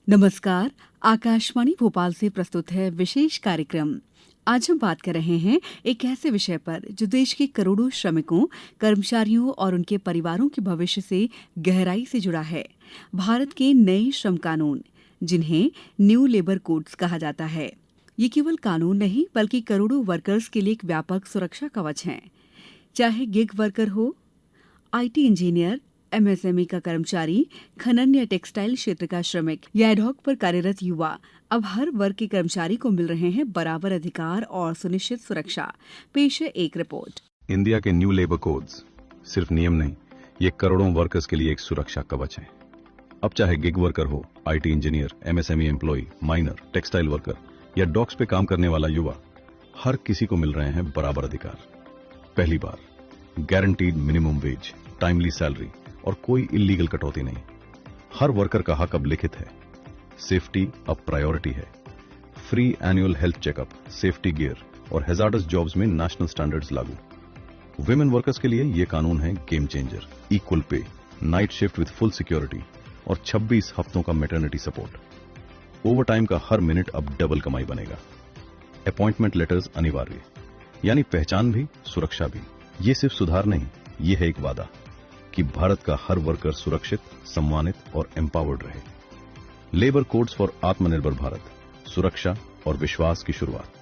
नमस्कार। आकाशवाणी भोपाल से प्रस्तुत है विशेष कार्यक्रम। आज हम बात कर रहे हैं एक ऐसे विषय पर जो देश के करोड़ों श्रमिकों, कर्मचारियों और उनके परिवारों के भविष्य से गहराई से जुड़ा है। भारत के नए श्रम कानून, जिन्हें न्यू लेबर कोड्स कहा जाता है। ये केवल कानून नहीं बल्कि करोड़ों वर्कर्स के लिए एक व्यापक सुरक्षा कवच है। चाहे गिग वर्कर हो, आईटी इंजीनियर, एमएसएमई का कर्मचारी, खनन या टेक्सटाइल क्षेत्र का श्रमिक या एडहॉक पर कार्यरत युवा, अब हर वर्ग के कर्मचारी को मिल रहे हैं बराबर अधिकार और सुनिश्चित सुरक्षा। पेश है एक रिपोर्ट। इंडिया के न्यू लेबर कोड्स सिर्फ नियम नहीं, ये करोड़ों वर्कर्स के लिए एक सुरक्षा कवच है। अब चाहे गिग वर्कर हो, IT engineer, MSME employ, miner, textile worker या डॉक्स पे काम करने वाला युवा, हर किसी को मिल रहे हैं बराबर अधिकार। पहली बार guaranteed minimum wage, timely salary और कोई इलीगल कटौती नहीं। हर वर्कर का हक अब लिखित है। सेफ्टी अब प्रायोरिटी है। Free annual health checkup, safety gear और हैजार्डस जॉब्स में नेशनल स्टैंडर्ड्स लागू। विमेन वर्कर्स के लिए यह कानून है game changer. Equal pay, night shift with full security और 26 हफ्तों का मैटरनिटी सपोर्ट। ओवर टाइम का हर मिनट अब डबल कमाई बनेगा। अपॉइंटमेंट लेटर्स अनिवार्य, यानी पहचान भी सुरक्षा भी। ये सिर्फ सुधार नहीं, ये है एक वादा कि भारत का हर वर्कर सुरक्षित, सम्मानित और एम्पावर्ड रहे। लेबर कोड्स फॉर आत्मनिर्भर भारत, सुरक्षा और विश्वास की शुरुआत।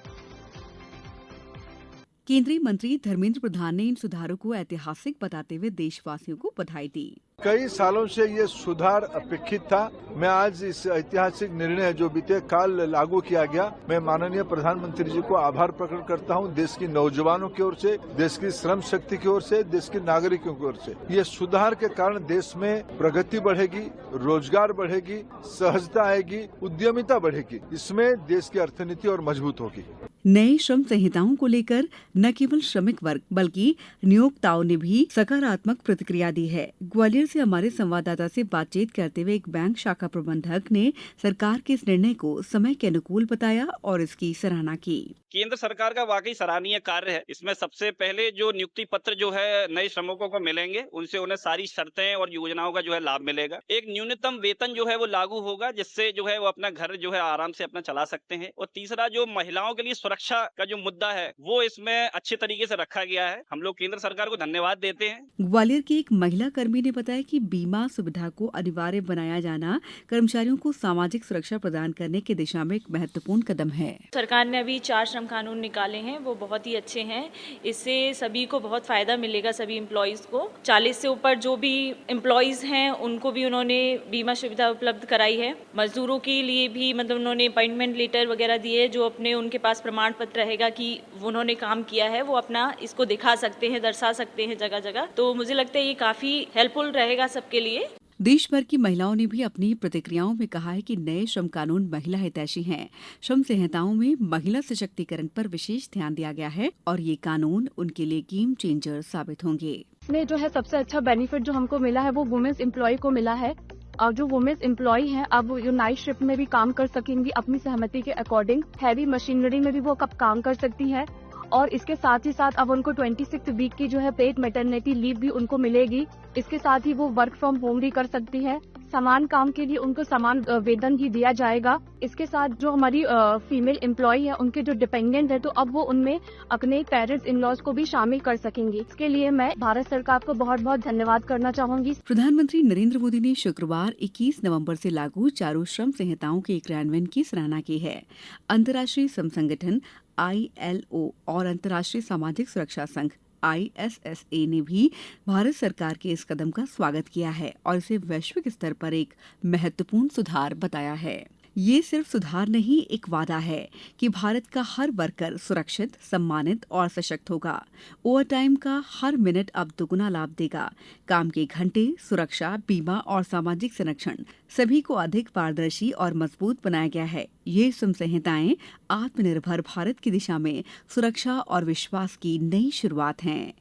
केंद्रीय मंत्री धर्मेंद्र प्रधान ने इन सुधारों को ऐतिहासिक बताते हुए देशवासियों को बधाई दी। कई सालों से ये सुधार अपेक्षित था। मैं आज इस ऐतिहासिक निर्णय जो बीते काल लागू किया गया, मैं माननीय प्रधानमंत्री जी को आभार प्रकट करता हूं। देश की नौजवानों की ओर से, देश की श्रम शक्ति की ओर से, देश के नागरिकों की ओर से ये सुधार के कारण देश में प्रगति बढ़ेगी, रोजगार बढ़ेगी, सहजता आएगी, उद्यमिता बढ़ेगी। इसमें देश की अर्थनीति और मजबूत होगी। नए श्रम संहिताओं को लेकर न केवल श्रमिक वर्ग बल्कि नियोक्ताओं ने भी सकारात्मक प्रतिक्रिया दी है। ग्वालियर से हमारे संवाददाता से बातचीत करते हुए एक बैंक शाखा प्रबंधक ने सरकार के इस निर्णय को समय के अनुकूल बताया और इसकी सराहना की। केंद्र सरकार का वाकई सराहनीय कार्य है। इसमें सबसे पहले जो नियुक्ति पत्र जो है नए श्रमिकों को मिलेंगे, उनसे उन्हें सारी शर्तें और योजनाओं का जो है लाभ मिलेगा। एक न्यूनतम वेतन जो है वो लागू होगा, जिससे जो है वो अपना घर जो है आराम से अपना चला सकते हैं। और तीसरा, जो महिलाओं के लिए सुरक्षा का जो मुद्दा है वो इसमें अच्छे तरीके से रखा गया है। हम लोग केंद्र सरकार को धन्यवाद देते हैं। ग्वालियर की एक महिला कर्मी ने बताया कि बीमा सुविधा को अनिवार्य बनाया जाना कर्मचारियों को सामाजिक सुरक्षा प्रदान करने की दिशा में एक महत्वपूर्ण कदम है। सरकार ने अभी 4 श्रम कानून निकाले हैं, वो बहुत ही अच्छे हैं। इससे सभी को बहुत फायदा मिलेगा, सभी एम्प्लॉयज को। 40 से ऊपर जो भी एम्प्लॉयज हैं उनको भी उन्होंने बीमा सुविधा उपलब्ध कराई है। मजदूरों के लिए भी मतलब उन्होंने अपॉइंटमेंट लेटर वगैरह दिए, जो अपने उनके पास प्रमाण पत्र रहेगा कि उन्होंने काम किया है, वो अपना इसको दिखा सकते हैं, दर्शा सकते हैं जगह जगह। तो मुझे लगता है ये काफी हेल्पफुल रहेगा सबके लिए। देश भर की महिलाओं ने भी अपनी प्रतिक्रियाओं में कहा है कि नए श्रम कानून महिला हितैषी हैं। श्रम संहिताओं में महिला सशक्तिकरण पर विशेष ध्यान दिया गया है और ये कानून उनके लिए गेम चेंजर साबित होंगे। इसमें जो है सबसे अच्छा बेनिफिट जो हमको मिला है वो वुमेन्स एम्प्लॉय को मिला है। और जो वुमेन्स एम्प्लॉय हैं अब जो नाइट शिफ्ट में भी काम कर सकेंगी अपनी सहमति के अकॉर्डिंग। हैवी मशीनरी में भी वो कब काम कर सकती हैं। और इसके साथ ही साथ अब उनको 26 वीक की जो है पेड मैटरनिटी लीव भी उनको मिलेगी। इसके साथ ही वो वर्क फ्रॉम होम भी कर सकती है। समान काम के लिए उनको समान वेतन भी दिया जाएगा। इसके साथ जो हमारी फीमेल एम्प्लॉय है उनके जो डिपेंडेंट है तो अब वो उनमें अपने पेरेंट्स इन लॉज को भी शामिल कर सकेंगी। इसके लिए मैं भारत सरकार को बहुत बहुत धन्यवाद करना चाहूंगी। प्रधानमंत्री नरेंद्र मोदी ने शुक्रवार 21 नवंबर से लागू चारों श्रम संहिताओं के क्रियान्वयन की सराहना की है। अंतर्राष्ट्रीय श्रम संगठन ILO और अंतर्राष्ट्रीय सामाजिक सुरक्षा संघ ISSA ने भी भारत सरकार के इस कदम का स्वागत किया है और इसे वैश्विक स्तर पर एक महत्वपूर्ण सुधार बताया है। ये सिर्फ सुधार नहीं, एक वादा है कि भारत का हर वर्कर सुरक्षित, सम्मानित और सशक्त होगा। ओवरटाइम का हर मिनट अब दुगुना लाभ देगा। काम के घंटे, सुरक्षा, बीमा और सामाजिक संरक्षण सभी को अधिक पारदर्शी और मजबूत बनाया गया है। ये श्रम संहिताएं आत्मनिर्भर भारत की दिशा में सुरक्षा और विश्वास की नई शुरुआत हैं।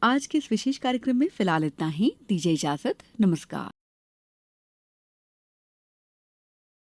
आज के इस विशेष कार्यक्रम में फिलहाल इतना ही। दीजिए इजाजत। नमस्कार।